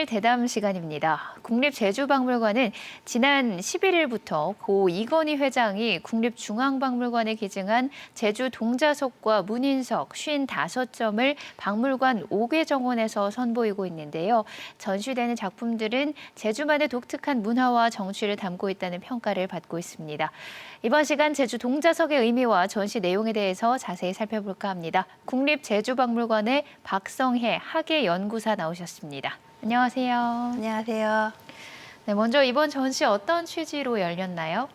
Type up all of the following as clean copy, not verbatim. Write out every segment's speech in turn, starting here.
오늘 대담 시간입니다. 국립제주박물관은 지난 11일부터 고 이건희 회장이 국립중앙박물관에 기증한 제주 동자석과 문인석 55점을 박물관 5개 정원에서 선보이고 있는데요. 전시되는 작품들은 제주만의 독특한 문화와 정취를 담고 있다는 평가를 받고 있습니다. 이번 시간 제주 동자석의 의미와 전시 내용에 대해서 자세히 살펴볼까 합니다. 국립제주박물관의 박성혜 학예연구사 나오셨습니다. 안녕하세요. 안녕하세요. 네, 먼저 이번 전시 어떤 취지로 열렸나요?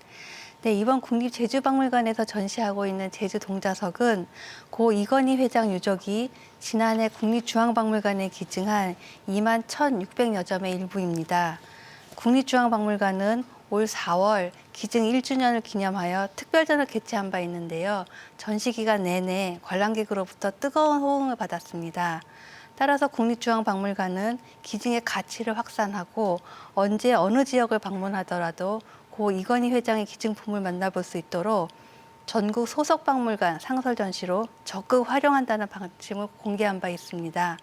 네, 이번 국립제주박물관에서 전시하고 있는 제주 동자석은 고 이건희 회장 유족이 지난해 국립중앙박물관에 기증한 21,600여 점의 일부입니다. 국립중앙박물관은 올 4월 기증 1주년을 기념하여 특별전을 개최한 바 있는데요. 전시 기간 내내 관람객으로부터 뜨거운 호응을 받았습니다. 따라서 국립중앙박물관은 기증의 가치를 확산하고 언제 어느 지역을 방문하더라도 고 이건희 회장의 기증품을 만나볼 수 있도록 전국 소속 박물관 상설 전시로 적극 활용한다는 방침을 공개한 바 있습니다.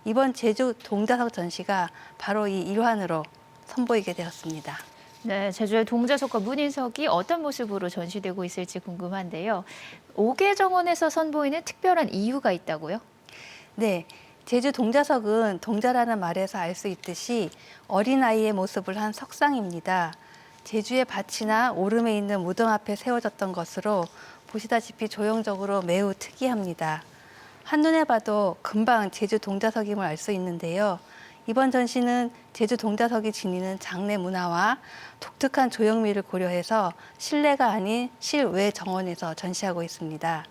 이번 제주 동자석 전시가 바로 이 일환으로 선보이게 되었습니다. 네, 제주의 동자석과 문인석이 어떤 모습으로 전시되고 있을지 궁금한데요. 5개 정원에서 선보이는 특별한 이유가 있다고요? 네, 제주 동자석은 동자라는 말에서 알 수 있듯이 어린아이의 모습을 한 석상입니다. 제주의 밭이나 오름에 있는 무덤 앞에 세워졌던 것으로 보시다시피 조형적으로 매우 특이합니다. 한눈에 봐도 금방 제주 동자석임을 알 수 있는데요. 이번 전시는 제주 동자석이 지니는 장례 문화와 독특한 조형미를 고려해서 실내가 아닌 실외 정원에서 전시하고 있습니다.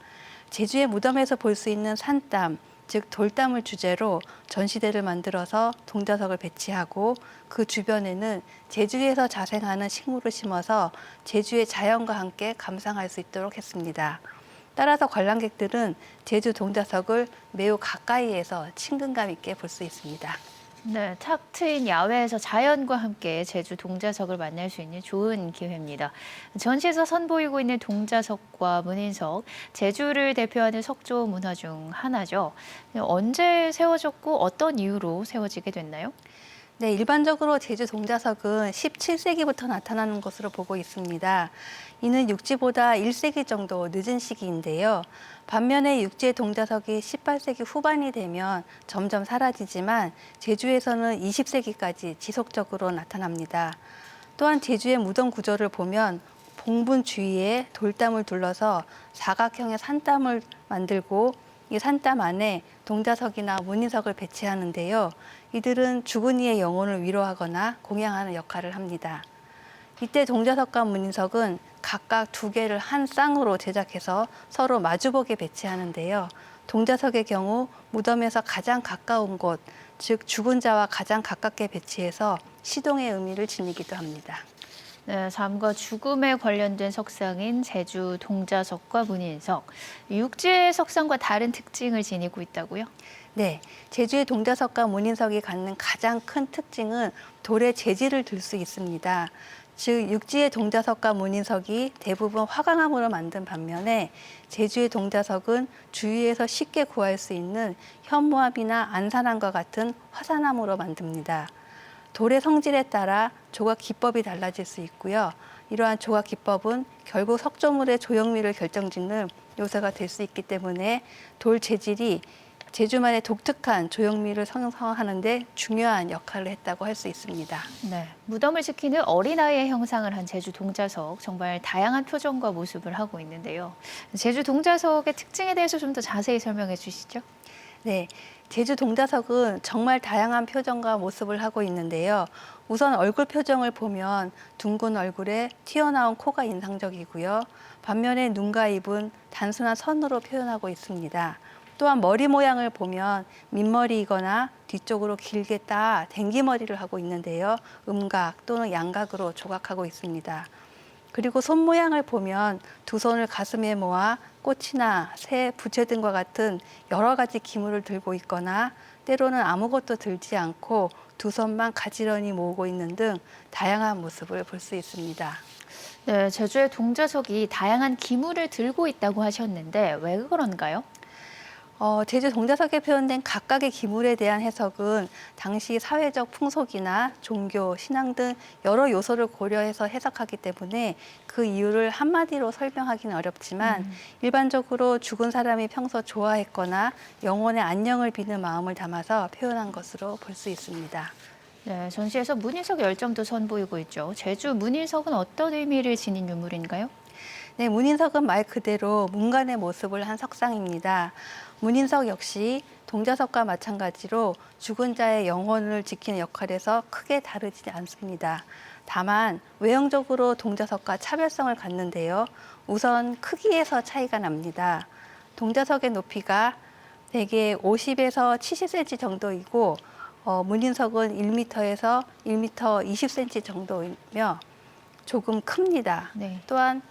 제주의 무덤에서 볼 수 있는 산담, 즉 돌담을 주제로 전시대를 만들어서 동자석을 배치하고 그 주변에는 제주에서 자생하는 식물을 심어서 제주의 자연과 함께 감상할 수 있도록 했습니다. 따라서 관람객들은 제주 동자석을 매우 가까이에서 친근감 있게 볼 수 있습니다. 네, 탁 트인 야외에서 자연과 함께 제주 동자석을 만날 수 있는 좋은 기회입니다. 전시에서 선보이고 있는 동자석과 문인석, 제주를 대표하는 석조 문화 중 하나죠. 언제 세워졌고 어떤 이유로 세워지게 됐나요? 네, 일반적으로 제주 동자석은 17세기부터 나타나는 것으로 보고 있습니다. 이는 육지보다 1세기 정도 늦은 시기인데요. 반면에 육지의 동자석이 18세기 후반이 되면 점점 사라지지만 제주에서는 20세기까지 지속적으로 나타납니다. 또한 제주의 무덤 구조를 보면 봉분 주위에 돌담을 둘러서 사각형의 산담을 만들고 이 산담 안에 동자석이나 문인석을 배치하는데요. 이들은 죽은 이의 영혼을 위로하거나 공양하는 역할을 합니다. 이때 동자석과 문인석은 각각 2개를 한 쌍으로 제작해서 서로 마주보게 배치하는데요. 동자석의 경우 무덤에서 가장 가까운 곳, 즉 죽은 자와 가장 가깝게 배치해서 시동의 의미를 지니기도 합니다. 네, 삶과 죽음에 관련된 석상인 제주 동자석과 문인석. 육지의 석상과 다른 특징을 지니고 있다고요? 네, 제주의 동자석과 문인석이 갖는 가장 큰 특징은 돌의 재질을 들 수 있습니다. 즉 육지의 동자석과 문인석이 대부분 화강암으로 만든 반면에 제주의 동자석은 주위에서 쉽게 구할 수 있는 현무암이나 안산암과 같은 화산암으로 만듭니다. 돌의 성질에 따라 조각 기법이 달라질 수 있고요. 이러한 조각 기법은 결국 석조물의 조형미를 결정짓는 요소가 될 수 있기 때문에 돌 재질이 제주만의 독특한 조형미를 형성하는 데 중요한 역할을 했다고 할 수 있습니다. 네, 무덤을 지키는 어린아이의 형상을 한 제주 동자석, 정말 다양한 표정과 모습을 하고 있는데요. 제주 동자석의 특징에 대해서 좀 더 자세히 설명해 주시죠. 네, 제주 동자석은 정말 다양한 표정과 모습을 하고 있는데요. 우선 얼굴 표정을 보면 둥근 얼굴에 튀어나온 코가 인상적이고요. 반면에 눈과 입은 단순한 선으로 표현하고 있습니다. 또한 머리 모양을 보면 민머리이거나 뒤쪽으로 길게 따 댕기머리를 하고 있는데요. 음각 또는 양각으로 조각하고 있습니다. 그리고 손 모양을 보면 두 손을 가슴에 모아 꽃이나 새, 부채 등과 같은 여러 가지 기물을 들고 있거나 때로는 아무것도 들지 않고 두 손만 가지런히 모으고 있는 등 다양한 모습을 볼 수 있습니다. 네, 제주의 동자석이 다양한 기물을 들고 있다고 하셨는데 왜 그런가요? 제주 동자석에 표현된 각각의 기물에 대한 해석은 당시 사회적 풍속이나 종교, 신앙 등 여러 요소를 고려해서 해석하기 때문에 그 이유를 한마디로 설명하기는 어렵지만 일반적으로 죽은 사람이 평소 좋아했거나 영혼의 안녕을 비는 마음을 담아서 표현한 것으로 볼 수 있습니다. 네, 전시에서 문인석 열정도 선보이고 있죠. 제주 문인석은 어떤 의미를 지닌 유물인가요? 네, 문인석은 말 그대로 문간의 모습을 한 석상입니다. 문인석 역시 동자석과 마찬가지로 죽은 자의 영혼을 지키는 역할에서 크게 다르지 않습니다. 다만 외형적으로 동자석과 차별성을 갖는데요. 우선 크기에서 차이가 납니다. 동자석의 높이가 대개 50에서 70cm 정도이고 문인석은 1m에서 1m 20cm 정도이며 조금 큽니다. 네. 또한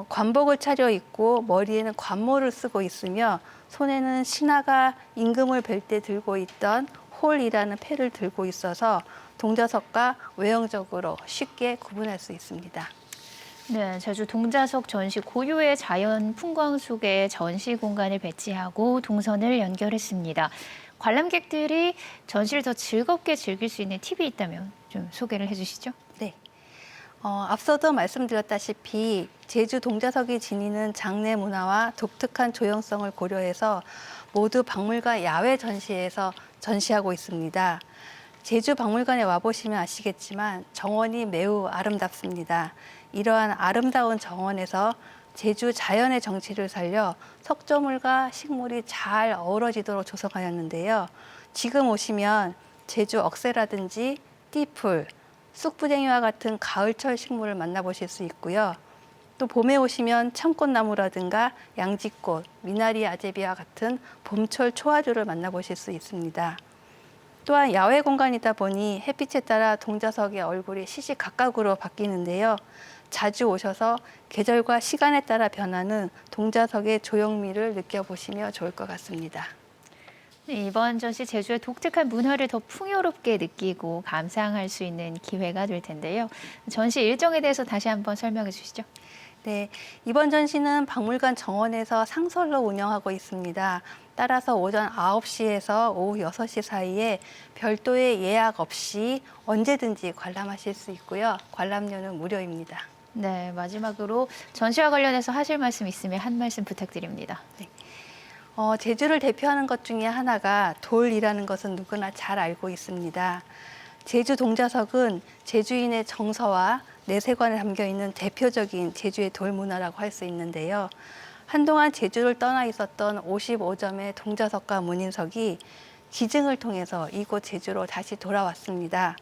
관복을 차려입고 머리에는 관모를 쓰고 있으며 손에는 신하가 임금을 뵐 때 들고 있던 홀이라는 패를 들고 있어서 동자석과 외형적으로 쉽게 구분할 수 있습니다. 네, 제주 동자석 전시 고유의 자연 풍광 속에 전시 공간을 배치하고 동선을 연결했습니다. 관람객들이 전시를 더 즐겁게 즐길 수 있는 팁이 있다면 좀 소개를 해주시죠. 네. 앞서도 말씀드렸다시피 제주 동자석이 지니는 장내 문화와 독특한 조형성을 고려해서 모두 박물관 야외 전시에서 전시하고 있습니다. 제주 박물관에 와보시면 아시겠지만 정원이 매우 아름답습니다. 이러한 아름다운 정원에서 제주 자연의 정취를 살려 석조물과 식물이 잘 어우러지도록 조성하였는데요. 지금 오시면 제주 억새라든지 띠풀, 쑥부쟁이와 같은 가을철 식물을 만나보실 수 있고요. 또 봄에 오시면 참꽃나무라든가 양지꽃, 미나리 아제비와 같은 봄철 초화류를 만나보실 수 있습니다. 또한 야외 공간이다 보니 햇빛에 따라 동자석의 얼굴이 시시각각으로 바뀌는데요. 자주 오셔서 계절과 시간에 따라 변하는 동자석의 조형미를 느껴보시면 좋을 것 같습니다. 네, 이번 전시 제주의 독특한 문화를 더 풍요롭게 느끼고 감상할 수 있는 기회가 될 텐데요. 전시 일정에 대해서 다시 한번 설명해 주시죠. 네, 이번 전시는 박물관 정원에서 상설로 운영하고 있습니다. 따라서 오전 9시에서 오후 6시 사이에 별도의 예약 없이 언제든지 관람하실 수 있고요. 관람료는 무료입니다. 네, 마지막으로 전시와 관련해서 하실 말씀 있으면 한 말씀 부탁드립니다. 네. 제주를 대표하는 것 중에 하나가 돌이라는 것은 누구나 잘 알고 있습니다. 제주 동자석은 제주인의 정서와 내세관에 담겨 있는 대표적인 제주의 돌 문화라고 할 수 있는데요. 한동안 제주를 떠나 있었던 55점의 동자석과 문인석이 기증을 통해서 이곳 제주로 다시 돌아왔습니다.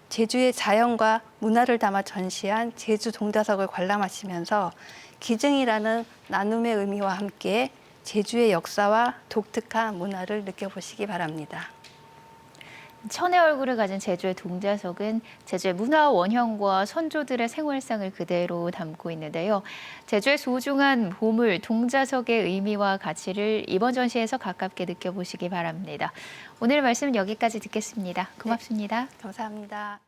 제주의 자연과 문화를 담아 전시한 제주 동자석을 관람하시면서 기증이라는 나눔의 의미와 함께 제주의 역사와 독특한 문화를 느껴보시기 바랍니다. 천의 얼굴을 가진 제주의 동자석은 제주의 문화 원형과 선조들의 생활상을 그대로 담고 있는데요. 제주의 소중한 보물 동자석의 의미와 가치를 이번 전시에서 가깝게 느껴보시기 바랍니다. 오늘 말씀은 여기까지 듣겠습니다. 고맙습니다. 네, 감사합니다.